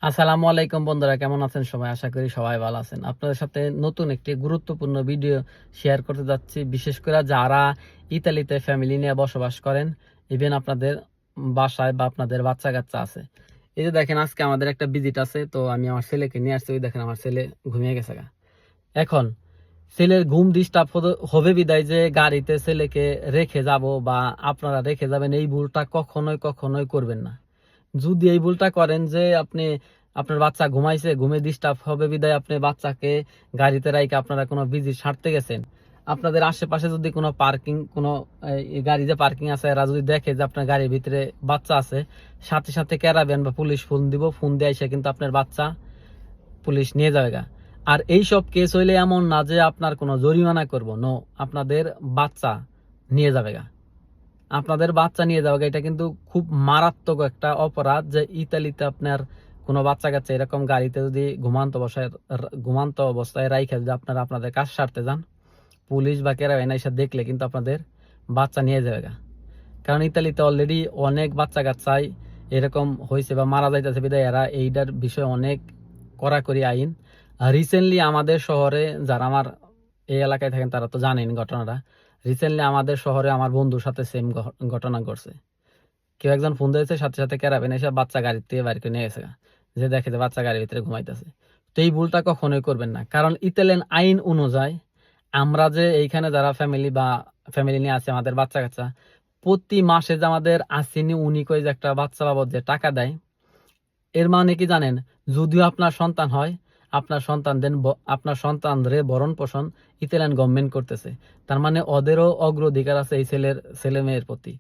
আসসালামু আলাইকুম বন্ধুরা, কেমন আছেন সবাই? আশা করি সবাই ভালো আছেন। আপনাদের সাথে নতুন একটি গুরুত্বপূর্ণ ভিডিও শেয়ার করতে যাচ্ছি। বিশেষ করে যারা ইতালিতে ফ্যামিলি নিয়ে বসবাস করেন, ইভেন আপনাদের বাসায় বা আপনাদের বাচ্চা কাচ্চা আছে। এই যে দেখেন, আজকে আমাদের একটা ভিজিট আছে, তো আমি আমার ছেলেকে নিয়ে আসছি। ওই দেখেন, আমার ছেলে ঘুমিয়ে গেছে গা। এখন ছেলের ঘুম ডিস্টার্ব হবে বিদায় যে গাড়িতে ছেলেকে রেখে যাব বা আপনারা রেখে যাবেন, এই ভুলটা কখনোই কখনোই করবেন না। যদি এই ভুলটা করেন যে আপনি আপনার বাচ্চা ঘুমাইছে, ঘুমে ডিস্টার্ব হবে বিদায় আপনি বাচ্চাকে গাড়িতে রাইকে আপনারা কোনো ভিজিট সারতে গেছেন, আপনাদের আশেপাশে যদি কোনো পার্কিং কোনো গাড়ি যে পার্কিং আছে, এরা যদি দেখে যে আপনার গাড়ির ভিতরে বাচ্চা আছে, সাথে সাথে কেরাবেন বা পুলিশ ফোন দিব, ফোন দিয়ে এসে কিন্তু আপনার বাচ্চা পুলিশ নিয়ে যাবে গা। আর এই সব কেস হইলে এমন না যে আপনার কোনো জরিমানা করব, নো, আপনাদের বাচ্চা নিয়ে যাবে গা। আপনাদের বাচ্চা নিয়ে যাওয়া, এটা কিন্তু খুব মারাত্মক একটা অপরাধ। যে ইতালিতে আপনার কোনো বাচ্চা কাচ্চা এরকম গাড়িতে যদি ঘুমান্ত অবস্থায় রাইখে যদি আপনারা আপনাদের কাজ সারতে যান, পুলিশ বা কেরাবেন এসে দেখলে কিন্তু আপনাদের বাচ্চা নিয়ে যাবে গা। কারণ ইতালিতে অলরেডি অনেক বাচ্চা কাচ্চাই এরকম হয়েছে বা মারা যাইতেছে বিধায় এরা এইটার বিষয়ে অনেক কড়াকড়ি আইন। রিসেন্টলি আমাদের শহরে, যারা আমার এই এলাকায় থাকেন তারা তো জানেন ঘটনাটা। রিসেন্টলি আমাদের শহরে আমার বন্ধুর সাথে সেম ঘটনা ঘটছে। কেউ একজন ফোন দিয়েছে, সাথে সাথে ক্যারাবেন এসে বাচ্চা গাড়ির থেকে বাইরে করে নিয়ে গেছে গা। যে দেখে যে বাচ্চা গাড়ির ভিতরে ঘুমাইতেছে। তো এই ভুলটা কখনোই করবেন না, কারণ ইতালিয়ান আইন অনুযায়ী আমরা যে এইখানে যারা ফ্যামিলি নিয়ে আছে, আমাদের বাচ্চা কাচ্চা প্রতি মাসে যে আমাদের আসেনি উনিকই যে একটা বাচ্চা বাবদ যে টাকা দেয়, এর মানে কি জানেন? যদিও আপনার সন্তান হয়, আপনার সন্তানদের ভরণ পোষণ ইতালিয়ান গভর্নমেন্ট করতেছে। তার মানে ওদেরও অগ্রাধিকার আছে এই ছেলে মেয়ের প্রতি।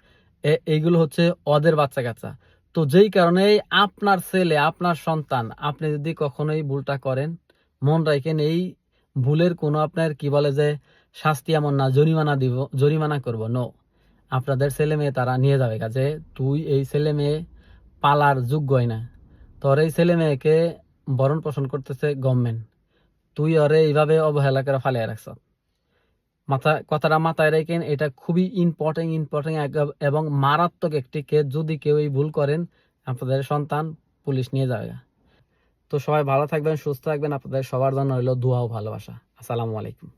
এইগুলো হচ্ছে ওদের বাচ্চা কাচ্চা। তো যেই কারণে আপনার ছেলে, আপনার সন্তান, আপনি যদি কখনোই ভুলটা করেন, মন রাখেন এই ভুলের কোনো আপনার কি বলে যে শাস্তি এমন না জরিমানা করব, নো। আপনাদের ছেলে মেয়ে তারা নিয়ে যাবে কাজে, তুই এই ছেলে মেয়ে পালার যোগ্যই না। তোর এই ছেলে মেয়েকে ভরণ পোষণ করতেছে গভর্নমেন্ট, তুই ওরে এইভাবে অবহেলা করে ফালিয়ে রাখছ। কথাটা মাথায় রেখেন, এটা খুবই ইম্পর্টেন্ট এবং মারাত্মক একটি কেস। যদি কেউ এই ভুল করেন, আপনাদের সন্তান পুলিশ নিয়ে যাবে। তো সবাই ভালো থাকবেন, সুস্থ থাকবেন। আপনাদের সবার জন্য হইলো দোয়া ও ভালোবাসা। আসসালামু আলাইকুম।